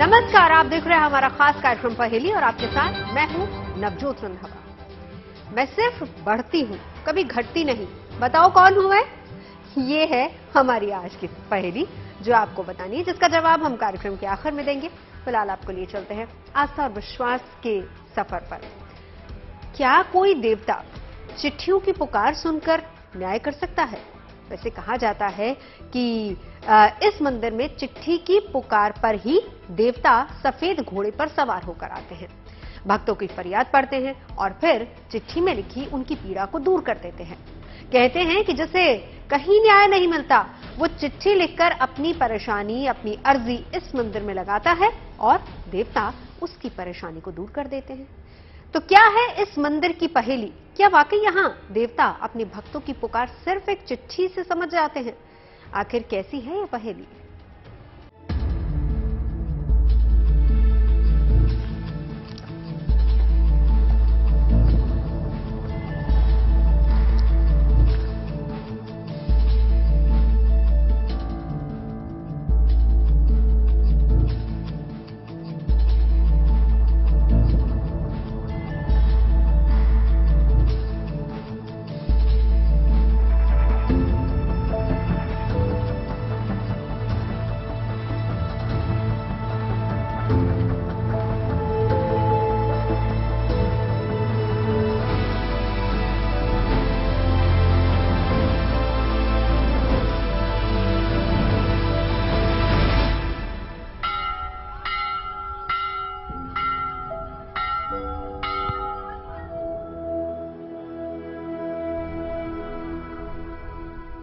नमस्कार, आप देख रहे हैं हमारा खास कार्यक्रम पहेली और आपके साथ मैं हूं नवजोत रंधावा। मैं सिर्फ बढ़ती हूं, कभी घटती नहीं। बताओ कौन हूं मैं? ये है हमारी आज की पहेली जो आपको बतानी है, जिसका जवाब हम कार्यक्रम के आखिर में देंगे। फिलहाल आपको लिए चलते हैं आस्था और विश्वास के सफर पर। क्या कोई देवता चिट्ठियों की पुकार सुनकर न्याय कर सकता है? वैसे कहा जाता है कि इस मंदिर में चिट्ठी की पुकार पर ही देवता सफेद घोड़े पर सवार होकर आते हैं, भक्तों की फरियाद पढ़ते हैं और फिर चिट्ठी में लिखी उनकी पीड़ा को दूर कर देते हैं। कहते हैं कि जिसे कहीं न्याय नहीं मिलता, वो चिट्ठी लिखकर अपनी परेशानी, अपनी अर्जी इस मंदिर में लगाता है और देवता उसकी परेशानी को दूर कर देते हैं। तो क्या है इस मंदिर की पहेली? क्या वाकई यहाँ देवता अपने भक्तों की पुकार सिर्फ एक चिट्ठी से समझ जाते हैं? आखिर कैसी है यह पहेली?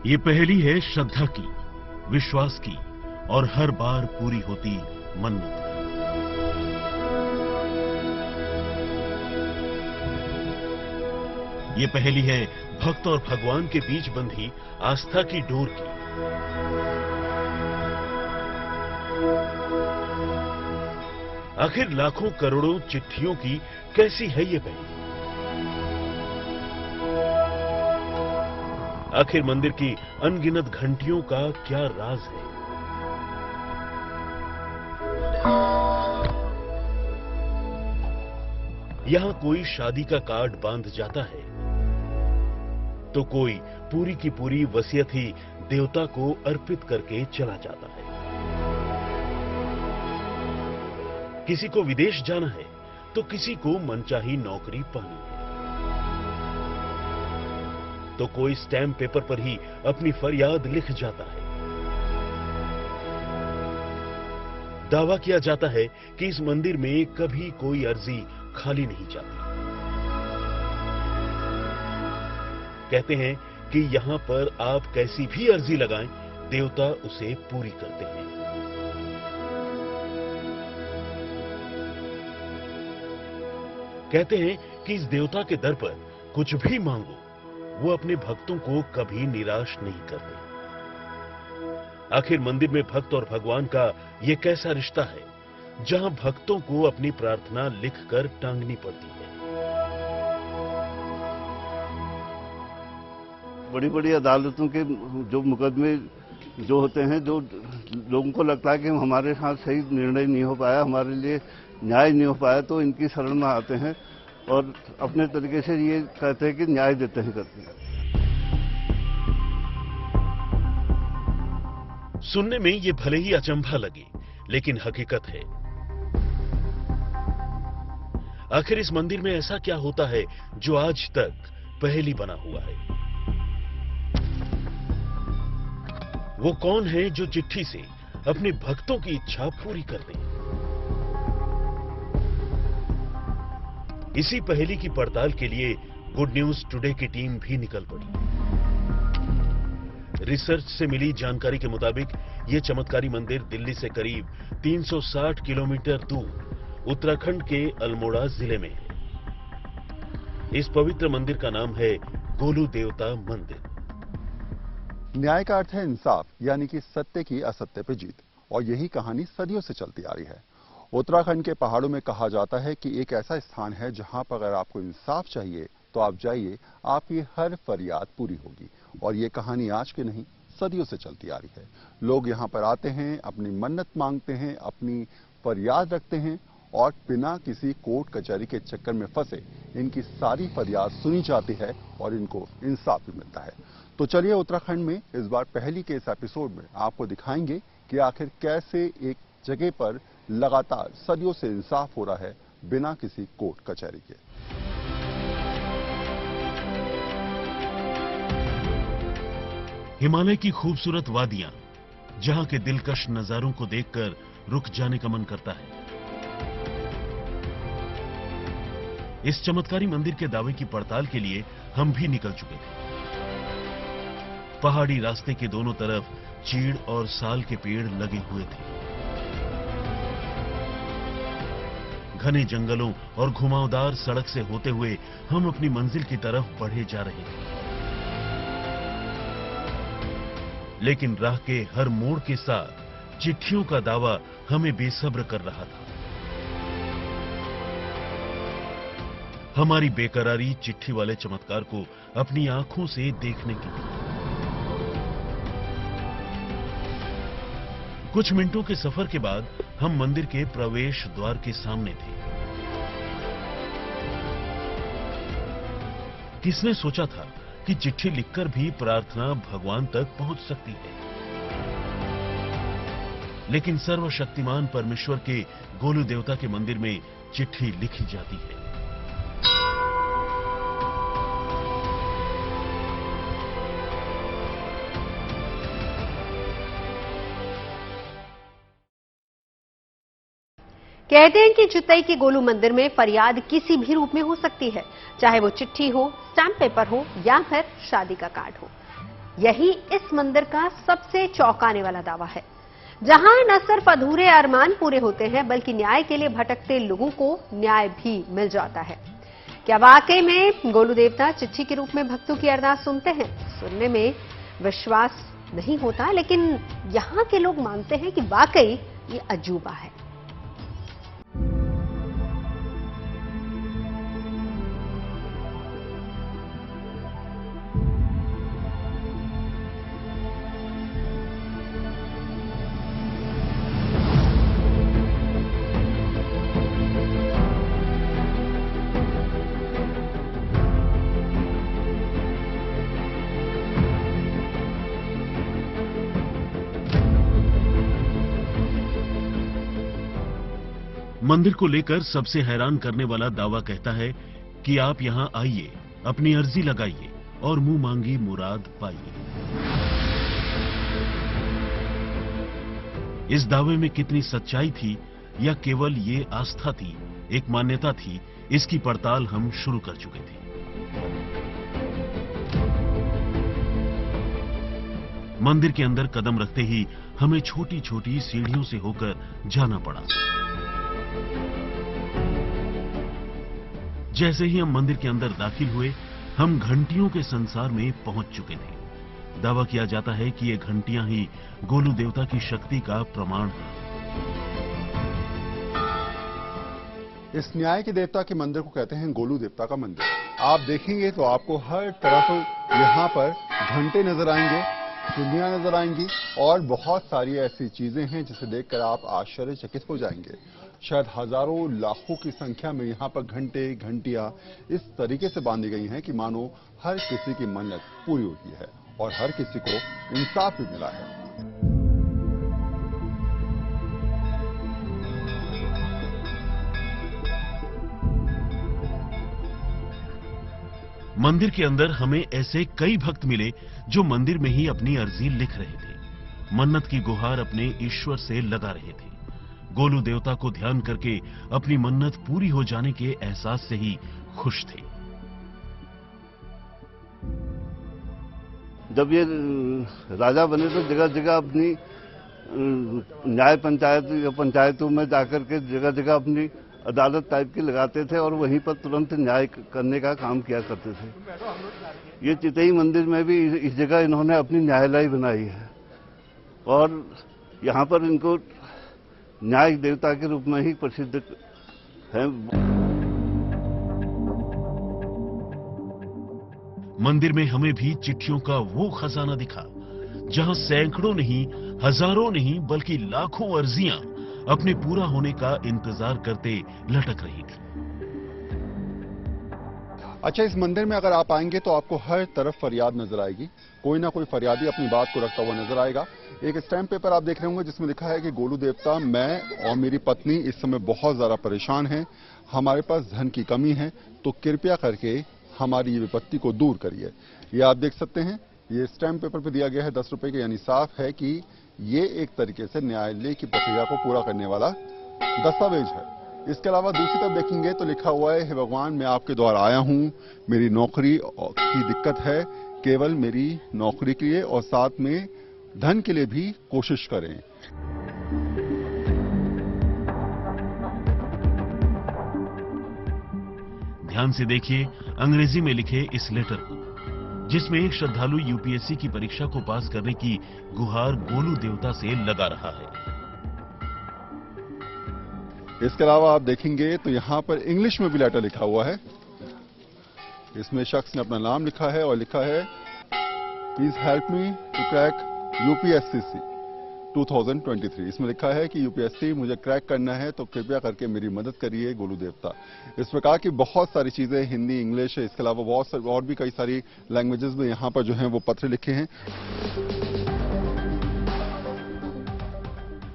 ये पहेली है श्रद्धा की, विश्वास की और हर बार पूरी होती मन्नत की। ये पहेली है भक्त और भगवान के बीच बंधी आस्था की डोर की। आखिर लाखों करोड़ों चिट्ठियों की कैसी है ये पहेली? आखिर मंदिर की अनगिनत घंटियों का क्या राज है? यहां कोई शादी का कार्ड बांध जाता है तो कोई पूरी की पूरी वसीयत ही देवता को अर्पित करके चला जाता है। किसी को विदेश जाना है तो किसी को मनचाही नौकरी पानी है, तो कोई स्टैम्प पेपर पर ही अपनी फरियाद लिख जाता है। दावा किया जाता है कि इस मंदिर में कभी कोई अर्जी खाली नहीं जाती। कहते हैं कि यहां पर आप कैसी भी अर्जी लगाएं, देवता उसे पूरी करते हैं। कहते हैं कि इस देवता के दर पर कुछ भी मांगो, वो अपने भक्तों को कभी निराश नहीं करते। आखिर मंदिर में भक्त और भगवान का ये कैसा रिश्ता है जहां भक्तों को अपनी प्रार्थना लिखकर टांगनी पड़ती है? बड़ी बड़ी अदालतों के जो मुकदमे जो होते हैं, जो लोगों को लगता है कि हमारे साथ सही निर्णय नहीं हो पाया, हमारे लिए न्याय नहीं हो पाया, तो इनकी शरण में आते हैं और अपने तरीके से ये कहते हैं कि न्याय देते हैं करते। सुनने में ये भले ही अचंभा लगे, लेकिन हकीकत है। आखिर इस मंदिर में ऐसा क्या होता है जो आज तक पहेली बना हुआ है? वो कौन है जो चिट्ठी से अपने भक्तों की इच्छा पूरी कर दे? इसी पहेली की पड़ताल के लिए गुड न्यूज टुडे की टीम भी निकल पड़ी। रिसर्च से मिली जानकारी के मुताबिक यह चमत्कारी मंदिर दिल्ली से करीब 360 किलोमीटर दूर उत्तराखंड के अल्मोड़ा जिले में है। इस पवित्र मंदिर का नाम है गोलू देवता मंदिर। न्याय का अर्थ है इंसाफ, यानी कि सत्य की असत्य पर जीत, और यही कहानी सदियों से चलती आ रही है। उत्तराखंड के पहाड़ों में कहा जाता है कि एक ऐसा स्थान है जहां पर अगर आपको इंसाफ चाहिए तो आप जाइए, आपकी हर फरियाद पूरी होगी। और ये कहानी आज की नहीं, सदियों से चलती आ रही है। लोग यहाँ पर आते हैं, अपनी मन्नत मांगते हैं, अपनी फरियाद रखते हैं और बिना किसी कोर्ट कचहरी के चक्कर में फंसे इनकी सारी फरियाद सुनी जाती है और इनको इंसाफ भी मिलता है। तो चलिए उत्तराखंड में इस बार पहली के इस एपिसोड में आपको दिखाएंगे कि आखिर कैसे एक जगह पर लगातार सदियों से इंसाफ हो रहा है बिना किसी कोर्ट कचहरी के। हिमालय की खूबसूरत वादियां, जहां के दिलकश नजारों को देखकर रुक जाने का मन करता है। इस चमत्कारी मंदिर के दावे की पड़ताल के लिए हम भी निकल चुके थे। पहाड़ी रास्ते के दोनों तरफ चीड़ और साल के पेड़ लगे हुए थे। घने जंगलों और घुमावदार सड़क से होते हुए हम अपनी मंजिल की तरफ बढ़े जा रहे थे। लेकिन राह के हर मोड़ के साथ चिट्ठियों का दावा हमें बेसब्र कर रहा था। हमारी बेकरारी चिट्ठी वाले चमत्कार को अपनी आंखों से देखने की। कुछ मिनटों के सफर के बाद हम मंदिर के प्रवेश द्वार के सामने थे। किसने सोचा था कि चिट्ठी लिखकर भी प्रार्थना भगवान तक पहुंच सकती है। लेकिन सर्वशक्तिमान परमेश्वर के गोलू देवता के मंदिर में चिट्ठी लिखी जाती है। कहते हैं कि चितई के गोलू मंदिर में फरियाद किसी भी रूप में हो सकती है, चाहे वो चिट्ठी हो, स्टैम्प पेपर हो या फिर शादी का कार्ड हो। यही इस मंदिर का सबसे चौंकाने वाला दावा है, जहां न सिर्फ अधूरे अरमान पूरे होते हैं बल्कि न्याय के लिए भटकते लोगों को न्याय भी मिल जाता है। क्या वाकई में गोलू देवता चिट्ठी के रूप में भक्तों की अरदास सुनते हैं? सुनने में विश्वास नहीं होता, लेकिन यहां के लोग मानते हैं कि वाकई ये अजूबा है। मंदिर को लेकर सबसे हैरान करने वाला दावा कहता है कि आप यहां आइए, अपनी अर्जी लगाइए और मुंह मांगी मुराद पाइए। इस दावे में कितनी सच्चाई थी या केवल ये आस्था थी, एक मान्यता थी, इसकी पड़ताल हम शुरू कर चुके थे। मंदिर के अंदर कदम रखते ही हमें छोटी छोटी सीढ़ियों से होकर जाना पड़ा। जैसे ही हम मंदिर के अंदर दाखिल हुए, हम घंटियों के संसार में पहुंच चुके थे। दावा किया जाता है कि ये घंटियां ही गोलू देवता की शक्ति का प्रमाण है। इस न्याय के देवता के मंदिर को कहते हैं गोलू देवता का मंदिर। आप देखेंगे तो आपको हर तरफ यहाँ पर घंटे नजर आएंगे, चुनियां नजर आएंगी और बहुत सारी ऐसी चीजें हैं जिसे देखकर आप आश्चर्यचकित हो जाएंगे। शायद हजारों लाखों की संख्या में यहाँ पर घंटे घंटियां इस तरीके से बांधी गई हैं कि मानो हर किसी की मन्नत पूरी होती है और हर किसी को इंसाफ भी मिला है। मंदिर के अंदर हमें ऐसे कई भक्त मिले जो मंदिर में ही अपनी अर्जी लिख रहे थे, मन्नत की गुहार अपने ईश्वर से लगा रहे थे। गोलू देवता को ध्यान करके अपनी मन्नत पूरी हो जाने के एहसास से ही खुश थे। जब ये राजा बने तो जगह जगह अपनी न्याय पंचायत या पंचायतों में जाकर के जगह जगह अपनी अदालत टाइप की लगाते थे और वहीं पर तुरंत न्याय करने का काम किया करते थे। ये चितई मंदिर में भी इस जगह इन्होंने अपनी न्यायालय बनाई है और यहाँ पर इनको न्याय देवता के रूप में ही प्रसिद्ध है। मंदिर में हमें भी चिट्ठियों का वो खजाना दिखा, जहां सैकड़ों नहीं, हजारों नहीं, बल्कि लाखों अर्जियां अपने पूरा होने का इंतजार करते लटक रही थी। अच्छा, इस मंदिर में अगर आप आएंगे तो आपको हर तरफ फरियाद नजर आएगी। कोई ना कोई फरियादी अपनी बात को रखता हुआ नजर आएगा। एक स्टैम्प पेपर आप देख रहे होंगे जिसमें लिखा है कि गोलू देवता, मैं और मेरी पत्नी इस समय बहुत ज्यादा परेशान हैं, हमारे पास धन की कमी है, तो कृपया करके हमारी ये विपत्ति को दूर करिए। ये आप देख सकते हैं, ये स्टैम्प पेपर पे दिया गया है 10 रुपए के, यानी साफ है कि ये एक तरीके से न्यायालय की प्रक्रिया को पूरा करने वाला दस्तावेज है। इसके अलावा दूसरी तरफ देखेंगे तो लिखा हुआ है, हे भगवान, मैं आपके द्वार आया हूं, मेरी नौकरी की दिक्कत है, केवल मेरी नौकरी के लिए और साथ में धन के लिए भी कोशिश करें। ध्यान से देखिए अंग्रेजी में लिखे इस लेटर को, जिसमें एक श्रद्धालु यूपीएससी की परीक्षा को पास करने की गुहार गोलू देवता से लगा रहा है। इसके अलावा आप देखेंगे तो यहां पर इंग्लिश में भी लेटर लिखा हुआ है। इसमें शख्स ने अपना नाम लिखा है और लिखा है, please help me to crack UPSC 2023। इसमें लिखा है कि यूपीएससी मुझे क्रैक करना है, तो कृपया करके मेरी मदद करिए गोलू देवता। इस प्रकार की बहुत सारी चीजें, हिंदी, इंग्लिश, इसके अलावा बहुत सारी और भी कई सारी लैंग्वेजेस में यहाँ पर जो है वो पत्र लिखे हैं।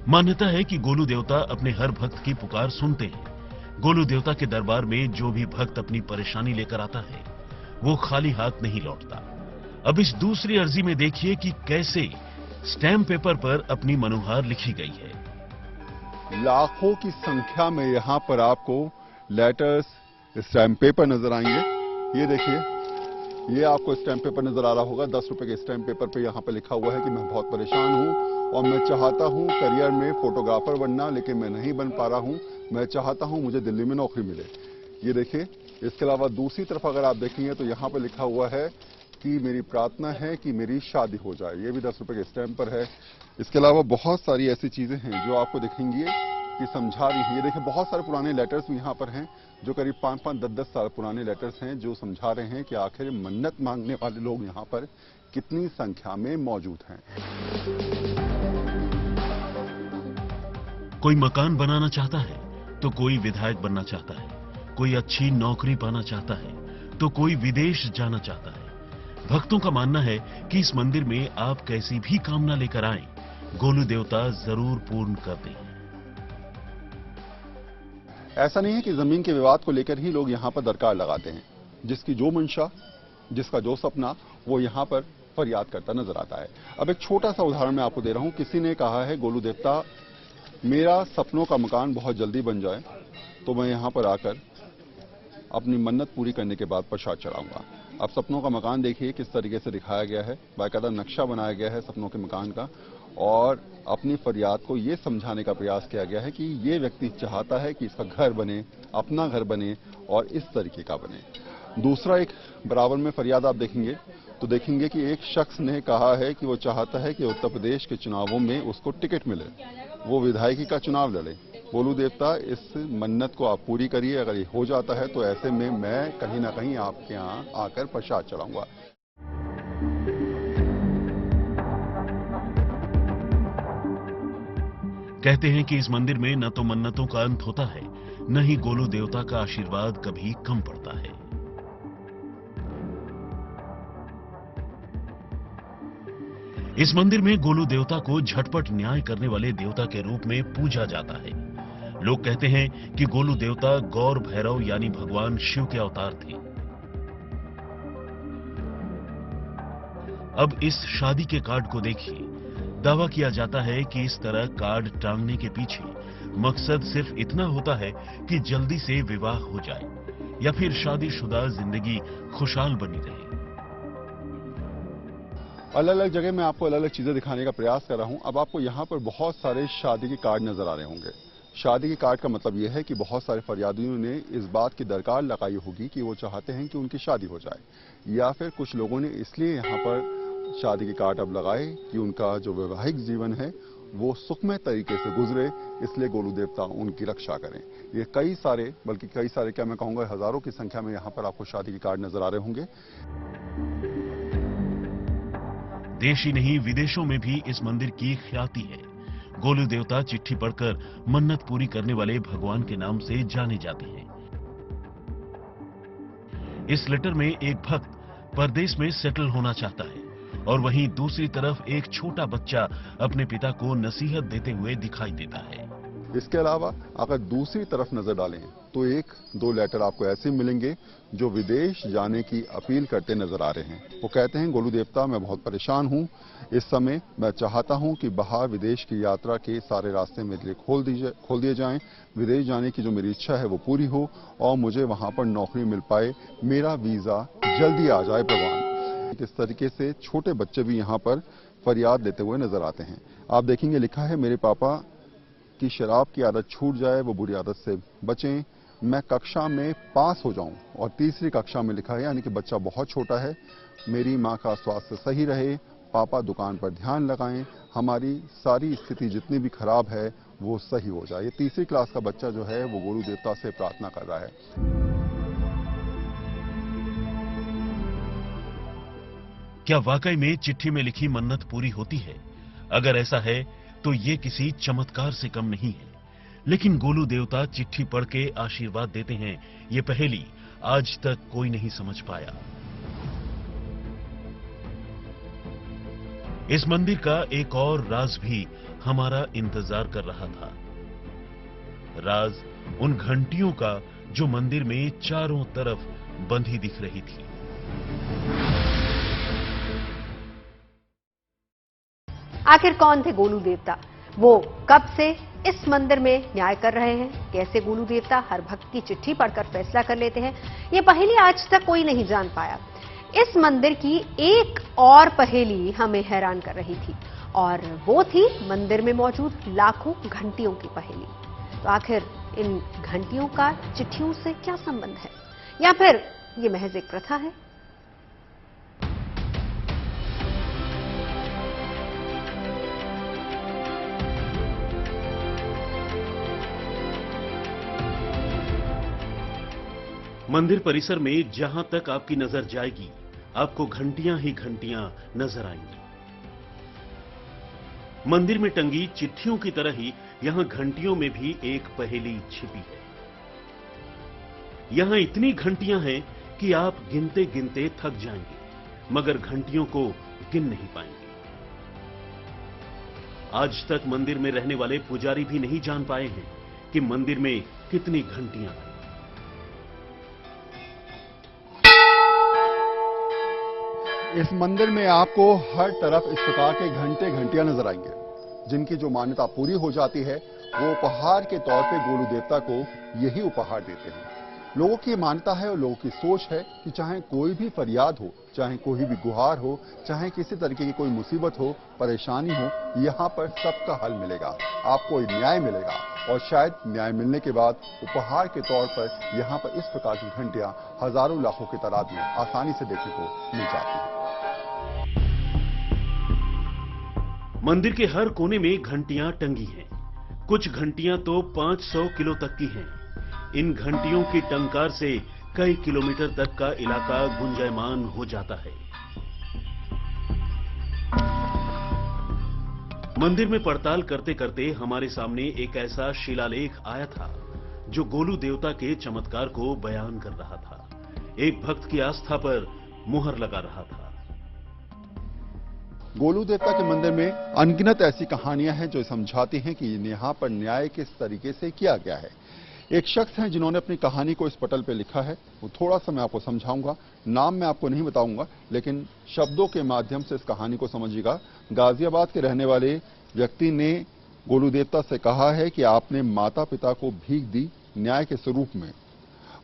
मान्यता है कि गोलू देवता अपने हर भक्त की पुकार सुनते हैं। गोलू देवता के दरबार में जो भी भक्त अपनी परेशानी लेकर आता है, वो खाली हाथ नहीं लौटता। अब इस दूसरी अर्जी में देखिए कि कैसे स्टैम्प पेपर पर अपनी मनोहार लिखी गई है। लाखों की संख्या में यहाँ पर आपको लेटर्स, स्टैम्प पेपर नजर आएंगे। ये देखिए, ये आपको स्टैम्प पेपर नजर आ रहा होगा। 10 रुपए के स्टैम्प पेपर पे यहाँ पे लिखा हुआ है कि मैं बहुत परेशान हूँ और मैं चाहता हूँ करियर में फोटोग्राफर बनना, लेकिन मैं नहीं बन पा रहा हूँ। मैं चाहता हूँ मुझे दिल्ली में नौकरी मिले। ये देखिए, इसके अलावा दूसरी तरफ अगर आप देखेंगे तो यहाँ पे लिखा हुआ है कि मेरी प्रार्थना है कि मेरी शादी हो जाए। ये भी 10 रुपए के स्टैम्प पर है। इसके अलावा बहुत सारी ऐसी चीजें हैं जो आपको दिखेंगी कि समझा रही हैं। ये देखिए, बहुत सारे पुराने लेटर्स भी यहाँ पर हैं जो करीब 5-5, 10-10 साल पुराने लेटर्स हैं जो समझा रहे हैं कि आखिर मन्नत मांगने वाले लोग यहाँ पर कितनी संख्या में मौजूद हैं। कोई मकान बनाना चाहता है तो कोई विधायक बनना चाहता है, कोई अच्छी नौकरी पाना चाहता है तो कोई विदेश जाना चाहता है। भक्तों का मानना है कि इस मंदिर में आप कैसी भी कामना लेकर आएं, गोलू देवता जरूर पूर्ण कर दें। ऐसा नहीं है कि जमीन के विवाद को लेकर ही लोग यहाँ पर दरकार लगाते हैं। जिसकी जो मंशा, जिसका जो सपना, वो यहाँ पर फरियाद करता नजर आता है। अब एक छोटा सा उदाहरण मैं आपको दे रहा हूं। किसी ने कहा है, गोलू देवता, मेरा सपनों का मकान बहुत जल्दी बन जाए तो मैं यहाँ पर आकर अपनी मन्नत पूरी करने के बाद प्रसाद चढ़ाऊंगा। अब सपनों का मकान देखिए किस तरीके से दिखाया गया है, बाकायदा नक्शा बनाया गया है सपनों के मकान का, और अपनी फरियाद को ये समझाने का प्रयास किया गया है कि ये व्यक्ति चाहता है कि इसका घर बने, अपना घर बने और इस तरीके का बने। दूसरा एक बराबर में फरियाद आप देखेंगे तो देखेंगे कि एक शख्स ने कहा है कि वो चाहता है कि उत्तर प्रदेश के चुनावों में उसको टिकट मिले, वो विधायकी का चुनाव लड़े। गोलू देवता, इस मन्नत को आप पूरी करिए। अगर ये हो जाता है तो ऐसे में मैं कहीं ना कहीं आपके यहाँ आकर प्रसाद चढ़ाऊंगा। कहते हैं कि इस मंदिर में न तो मन्नतों का अंत होता है, न ही गोलू देवता का आशीर्वाद कभी कम पड़ता है। इस मंदिर में गोलू देवता को झटपट न्याय करने वाले देवता के रूप में पूजा जाता है। लोग कहते हैं कि गोलू देवता गौर भैरव यानी भगवान शिव के अवतार थे। अब इस शादी के कार्ड को देखिए। दावा किया जाता है कि इस तरह कार्ड टांगने के पीछे मकसद सिर्फ इतना होता है कि जल्दी से विवाह हो जाए या फिर शादीशुदा जिंदगी खुशहाल बनी रहे। अलग अलग जगह मैं आपको अलग अलग चीजें दिखाने का प्रयास कर रहा हूं। अब आपको यहां पर बहुत सारे शादी के कार्ड नजर आ रहे होंगे। शादी के कार्ड का मतलब यह है कि बहुत सारे फरियादियों ने इस बात की दरकार लगाई होगी कि वो चाहते हैं कि उनकी शादी हो जाए, या फिर कुछ लोगों ने इसलिए यहाँ पर शादी के कार्ड अब लगाए कि उनका जो वैवाहिक जीवन है वो सुखमय तरीके से गुजरे, इसलिए गोलू देवता उनकी रक्षा करें। ये कई सारे, बल्कि कई सारे क्या मैं कहूंगा हजारों की संख्या में यहाँ पर आपको शादी के कार्ड नजर आ रहे होंगे। देश ही नहीं विदेशों में भी इस मंदिर की ख्याति है। गोलू देवता चिट्ठी पढ़कर मन्नत पूरी करने वाले भगवान के नाम से जाने जाते हैं। इस लेटर में एक भक्त परदेश में सेटल होना चाहता है और वहीं दूसरी तरफ एक छोटा बच्चा अपने पिता को नसीहत देते हुए दिखाई देता है। इसके अलावा अगर दूसरी तरफ नजर डालें तो एक दो लेटर आपको ऐसे मिलेंगे जो विदेश जाने की अपील करते नजर आ रहे हैं। वो कहते हैं, गोलू देवता मैं बहुत परेशान हूं, इस समय मैं चाहता हूं कि बाहर विदेश की यात्रा के सारे रास्ते मेरे लिए खोल दिए जाएं, विदेश जाने की जो मेरी इच्छा है वो पूरी हो और मुझे वहां पर नौकरी मिल पाए, मेरा वीजा जल्दी आ जाए भगवान। इस तरीके से छोटे बच्चे भी यहाँ पर फरियाद देते हुए नजर आते हैं। आप देखेंगे लिखा है, मेरे पापा की शराब की आदत छूट जाए, वो बुरी आदत से बचें, मैं कक्षा में पास हो जाऊं। और तीसरी कक्षा में लिखा है, यानी कि बच्चा बहुत छोटा है, मेरी मां का स्वास्थ्य सही रहे, पापा दुकान पर ध्यान लगाएं, हमारी सारी स्थिति जितनी भी खराब है वो सही हो जाए। ये तीसरी क्लास का बच्चा जो है वो गोलू देवता से प्रार्थना कर रहा है। क्या वाकई में चिट्ठी में लिखी मन्नत पूरी होती है? अगर ऐसा है तो ये किसी चमत्कार से कम नहीं है। लेकिन गोलू देवता चिट्ठी पढ़ के आशीर्वाद देते हैं, ये पहेली आज तक कोई नहीं समझ पाया। इस मंदिर का एक और राज भी हमारा इंतजार कर रहा था। राज उन घंटियों का जो मंदिर में चारों तरफ बंधी दिख रही थी। आखिर कौन थे गोलू देवता? वो कब से इस मंदिर में न्याय कर रहे हैं? कैसे गोलू देवता हर भक्त की चिट्ठी पढ़कर फैसला कर लेते हैं? ये पहेली आज तक कोई नहीं जान पाया। इस मंदिर की एक और पहेली हमें हैरान कर रही थी और वो थी मंदिर में मौजूद लाखों घंटियों की पहेली। तो आखिर इन घंटियों का चिट्ठियों से क्या संबंध है, या फिर ये महज एक प्रथा है? मंदिर परिसर में जहां तक आपकी नजर जाएगी, आपको घंटियां ही घंटियां नजर आएंगी। मंदिर में टंगी चिट्ठियों की तरह ही यहां घंटियों में भी एक पहेली छिपी है। यहां इतनी घंटियां हैं कि आप गिनते गिनते थक जाएंगे, मगर घंटियों को गिन नहीं पाएंगे। आज तक मंदिर में रहने वाले पुजारी भी नहीं जान पाए हैं कि मंदिर में कितनी घंटियां हैं। इस मंदिर में आपको हर तरफ इस प्रकार के घंटियां नजर आएंगे, जिनकी जो मान्यता पूरी हो जाती है वो उपहार के तौर पे गोलू देवता को यही उपहार देते हैं। लोगों की मान्यता है और लोगों की सोच है कि चाहे कोई भी फरियाद हो, चाहे कोई भी गुहार हो, चाहे किसी तरीके की कोई मुसीबत हो, परेशानी हो, यहाँ पर सबका हल मिलेगा, आपको न्याय मिलेगा। और शायद न्याय मिलने के बाद उपहार के तौर पर यहाँ पर इस प्रकार की घंटियां हजारों लाखों की तादाद में आसानी से देखने को मिल जाती हैं। मंदिर के हर कोने में घंटियां टंगी हैं। कुछ घंटियां तो 500 किलो तक की हैं। इन घंटियों की टंकार से कई किलोमीटर तक का इलाका गुंजायमान हो जाता है। मंदिर में पड़ताल करते करते हमारे सामने एक ऐसा शिलालेख आया था जो गोलू देवता के चमत्कार को बयान कर रहा था, एक भक्त की आस्था पर मुहर लगा रहा था। गोलू देवता के मंदिर में अनगिनत ऐसी कहानियां हैं जो समझाती हैं कि यहाँ पर न्याय किस तरीके से किया गया है। एक शख्स हैं जिन्होंने अपनी कहानी को इस पटल पे लिखा है, वो थोड़ा सा मैं आपको समझाऊंगा, नाम मैं आपको नहीं बताऊंगा, लेकिन शब्दों के माध्यम से इस कहानी को समझिएगा। गाजियाबाद के रहने वाले व्यक्ति ने गोलू देवता से कहा है कि आपने माता पिता को भीख दी न्याय के स्वरूप में,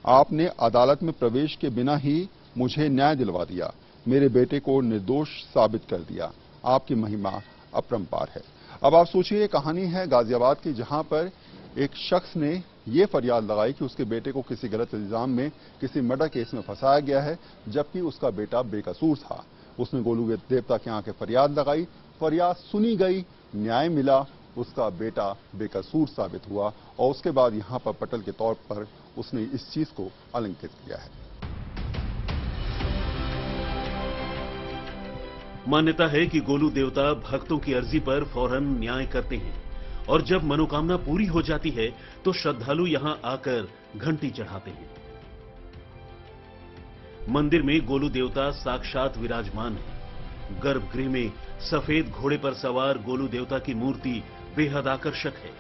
आपने अदालत में प्रवेश के बिना ही मुझे न्याय दिलवा दिया, मेरे बेटे को निर्दोष साबित कर दिया, आपकी महिमा अपरंपार है। अब आप सोचिए, कहानी है गाजियाबाद की, जहां पर एक शख्स ने यह फरियाद लगाई कि उसके बेटे को किसी गलत इल्जाम में, किसी मर्डर केस में फंसाया गया है, जबकि उसका बेटा बेकसूर था। उसने गोलू देवता के आके फरियाद लगाई, फरियाद सुनी गई, न्याय मिला, उसका बेटा बेकसूर साबित हुआ और उसके बाद यहां पर पटल के तौर पर उसने इस चीज को अलंकृत किया है। मान्यता है कि गोलू देवता भक्तों की अर्जी पर फौरन न्याय करते हैं और जब मनोकामना पूरी हो जाती है तो श्रद्धालु यहां आकर घंटी चढ़ाते हैं। मंदिर में गोलू देवता साक्षात विराजमान है। गर्भगृह में सफेद घोड़े पर सवार गोलू देवता की मूर्ति बेहद आकर्षक है।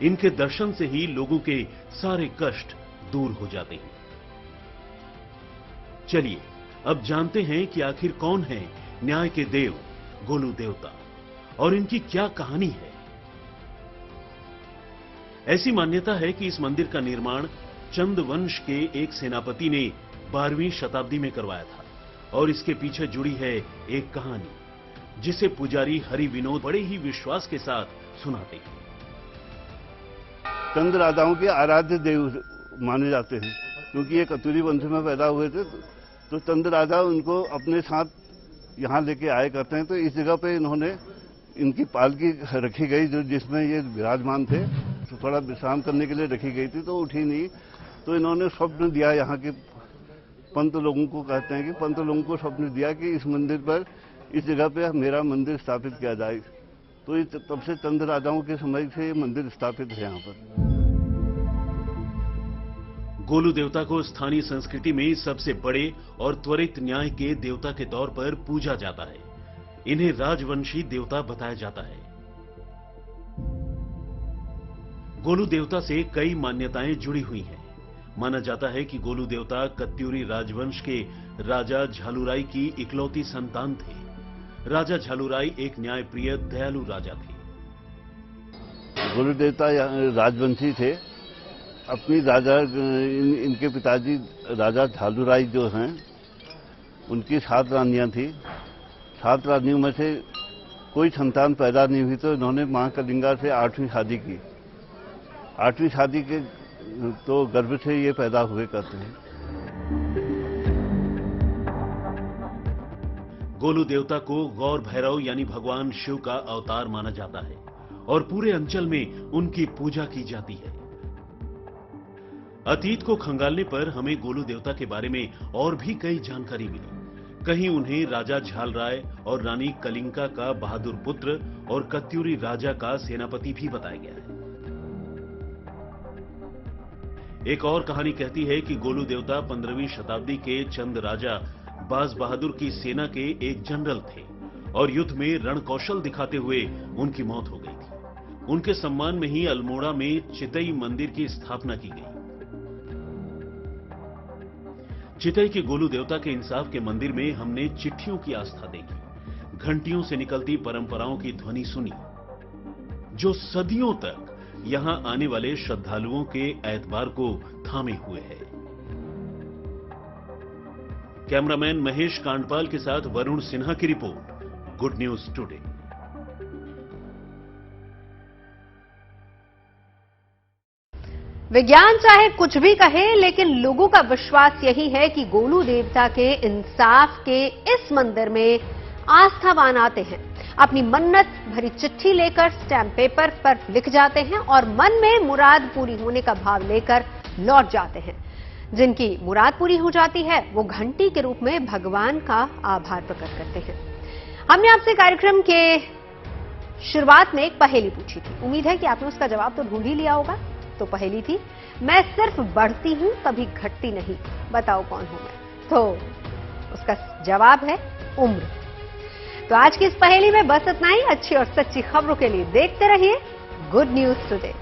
इनके दर्शन से ही लोगों के सारे कष्ट दूर हो जाते हैं। चलिए अब जानते हैं कि आखिर कौन है न्याय के देव गोलू देवता और इनकी क्या कहानी है। ऐसी मान्यता है कि इस मंदिर का निर्माण चंद वंश के एक सेनापति ने 12वीं शताब्दी में करवाया था और इसके पीछे जुड़ी है एक कहानी जिसे पुजारी हरि विनोद बड़े ही विश्वास के साथ सुनाते हैं। चंद राजाओं के आराध्य देव माने जाते हैं, क्योंकि ये कतूरी वंश में पैदा हुए थे, तो चंद राजा उनको अपने साथ यहाँ लेके आए करते हैं। तो इस जगह पे इन्होंने इनकी पालकी रखी गई जो जिसमें ये विराजमान थे, तो थोड़ा विश्राम करने के लिए रखी गई थी, तो उठी नहीं। तो इन्होंने स्वप्न दिया, यहाँ के पंत लोगों को कहते हैं कि पंत लोगों को स्वप्न दिया कि इस मंदिर पर, इस जगह पे मेरा मंदिर स्थापित किया जाए। तो तब से चंद राजाओं के समय से ये मंदिर स्थापित है यहाँ पर। गोलू देवता को स्थानीय संस्कृति में सबसे बड़े और त्वरित न्याय के देवता के तौर पर पूजा जाता है। इन्हें राजवंशी देवता बताया जाता है। गोलू देवता से कई मान्यताएं जुड़ी हुई हैं। माना जाता है कि गोलू देवता कत्यूरी राजवंश के राजा झालुराई की इकलौती संतान थे। राजा झालुराई एक न्यायप्रिय दयालु राजा थे। गोलू देवता राजवंशी थे। अपनी राजा इनके पिताजी राजा झालुराई जो हैं, उनकी 7 रानियां थी। 7 रानियों में से कोई संतान पैदा नहीं हुई, तो इन्होंने मां कलिंगा से 8वीं शादी की। 8वीं शादी के तो गर्भ से ये पैदा हुए करते हैं। गोलू देवता को गौर भैरव यानी भगवान शिव का अवतार माना जाता है और पूरे अंचल में उनकी पूजा की जाती है। अतीत को खंगालने पर हमें गोलू देवता के बारे में और भी कई जानकारी मिली। कहीं उन्हें राजा झालराय और रानी कलिंगा का बहादुर पुत्र और कत्यूरी राजा का सेनापति भी बताया गया है। एक और कहानी कहती है कि गोलू देवता 15वीं शताब्दी के चंद राजा बाज बहादुर की सेना के एक जनरल थे और युद्ध में रणकौशल दिखाते हुए उनकी मौत हो गई थी। उनके सम्मान में ही अल्मोड़ा में चितई मंदिर की स्थापना की गई। चितई के गोलू देवता के इंसाफ के मंदिर में हमने चिट्ठियों की आस्था देखी, घंटियों से निकलती परंपराओं की ध्वनि सुनी, जो सदियों तक यहां आने वाले श्रद्धालुओं के एतबार को थामे हुए है। कैमरामैन महेश कांडपाल के साथ वरुण सिन्हा की रिपोर्ट, गुड न्यूज टुडे। विज्ञान चाहे कुछ भी कहे, लेकिन लोगों का विश्वास यही है कि गोलू देवता के इंसाफ के इस मंदिर में आस्थावान आते हैं, अपनी मन्नत भरी चिट्ठी लेकर स्टैम्प पेपर पर लिख जाते हैं और मन में मुराद पूरी होने का भाव लेकर लौट जाते हैं। जिनकी मुराद पूरी हो जाती है वो घंटी के रूप में भगवान का आभार प्रकट करते हैं। हमने आपसे कार्यक्रम के शुरुआत में एक पहेली पूछी थी। उम्मीद है कि आपने उसका जवाब तो ढूंढ ही लिया होगा। तो पहेली थी, मैं सिर्फ बढ़ती हूं कभी घटती नहीं, बताओ कौन हूं मैं। तो उसका जवाब है उम्र। तो आज की इस पहेली में बस इतना ही। अच्छी और सच्ची खबरों के लिए देखते रहिए गुड न्यूज टुडे।